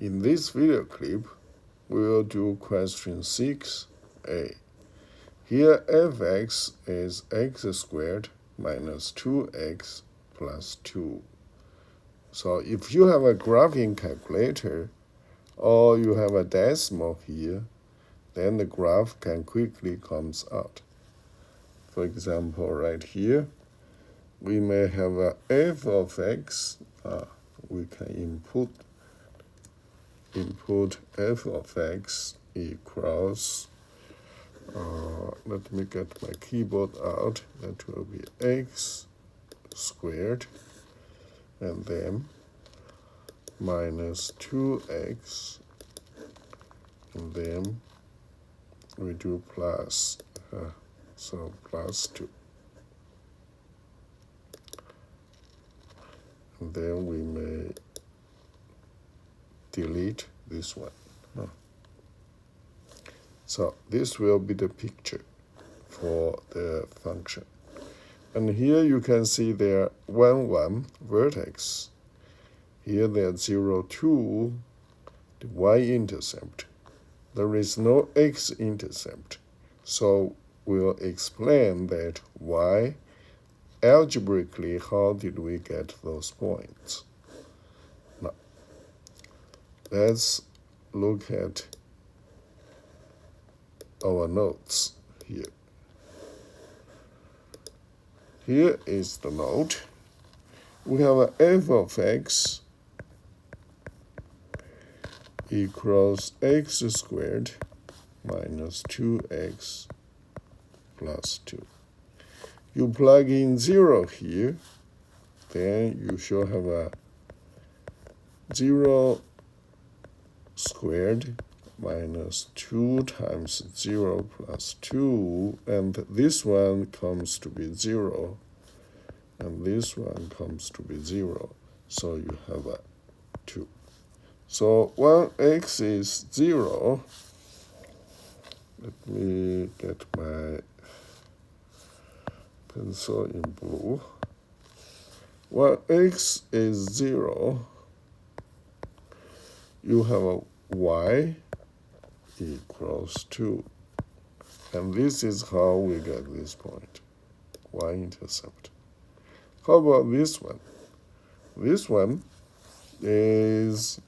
In this video clip, we will do question 6a. Here fx is x squared minus 2x plus 2. So if you have a graphing calculator or you have a desmos here, then the graph can quickly comes out. For example, right here, we may have a f of x. We can input f of x equals, let me get my keyboard out, that will be x squared, and then minus 2x, and then we do plus, so plus 2. And then we may delete this one. So this will be the picture for the function. And here you can see there 1, 1 vertex. Here there's 0, 2, the y-intercept. There is no x-intercept. So we'll explain that why algebraically, how did we get those points? Now, let's look at our notes here. Here is the note. We have a f of x equals x squared minus 2x plus 2. You plug in 0 here, then you should have a 0 squared minus 2 times 0 plus 2, and this one comes to be 0, and this one comes to be 0, so you have a 2. So 1x is 0. Let me get my pencil in blue. 1x is 0. You have a y equals 2. And this is how we get this point, y-intercept. How about this one? This one is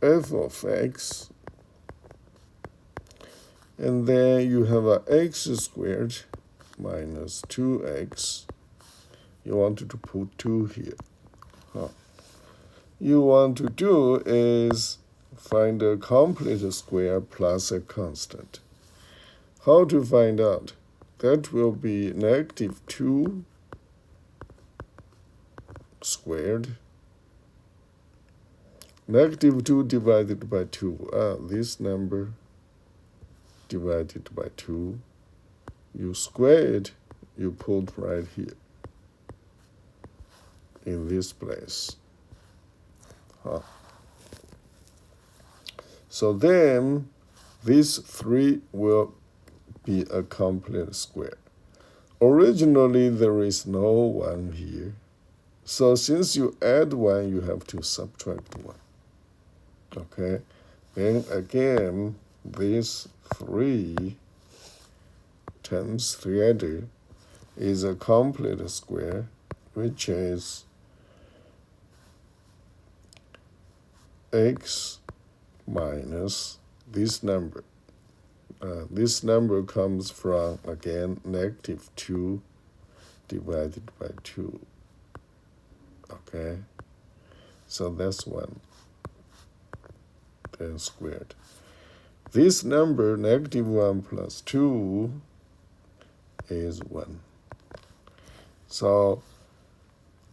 f of x, and then you have a x squared minus 2x. You wanted to put 2 here. You want to do is find a complete square plus a constant. How to find out? That will be negative 2 squared. Negative 2 divided by 2. This number divided by 2. You square it, you put right here in this place. So then this 3 will be a complete square. Originally there is no 1 here. So since you add 1, you have to subtract 1. Okay? Then again, this 3 terms together is a complete square, which is x minus this number. This number comes from, again, negative 2 divided by 2. Okay? So that's 1. Then squared. This number, negative 1 plus 2, is 1. So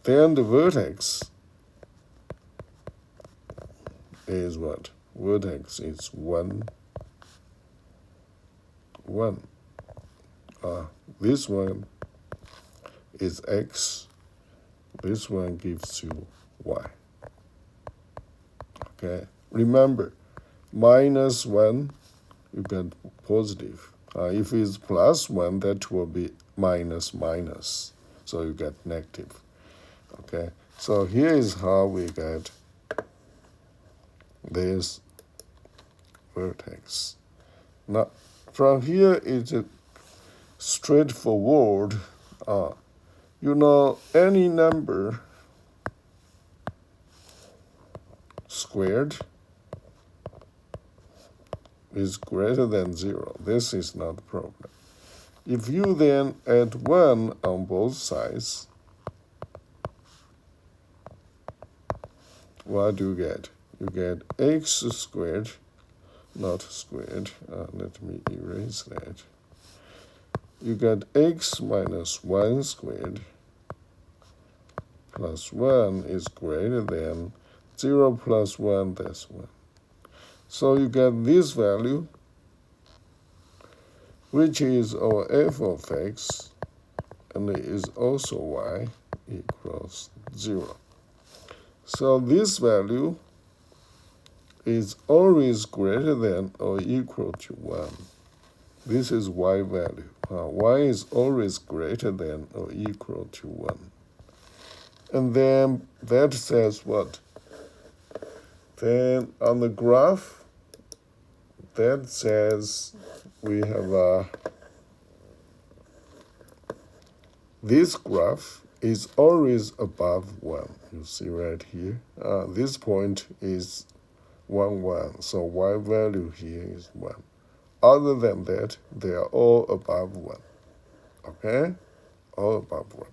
then the vertex is what? Vertex is 1, 1. This one is x. This one gives you y. Okay? Remember, minus 1, you get positive. If it's plus 1, that will be minus minus. So you get negative. Okay? So here is how we get this vertex. Now, from here it's straightforward. You know, any number squared is greater than 0. This is not a problem. If you then add 1 on both sides, what do you get? You get x squared, not squared. Let me erase that. You get x minus 1 squared plus 1 is greater than 0 plus 1, that's 1. So you get this value, which is our f of x, and it is also y equals 0. So this value is always greater than or equal to 1. This is y value. Y is always greater than or equal to 1. And then that says what? Then on the graph, that says we have this graph is always above 1. You see right here. This point is 1, 1. So y value here is 1. Other than that, they are all above 1. Okay? All above 1.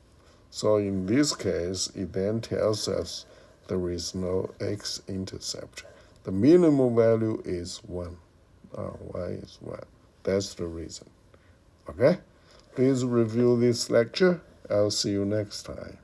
So in this case, it then tells us there is no x-intercept. The minimum value is 1. Y is 1. That's the reason. Okay? Please review this lecture. I'll see you next time.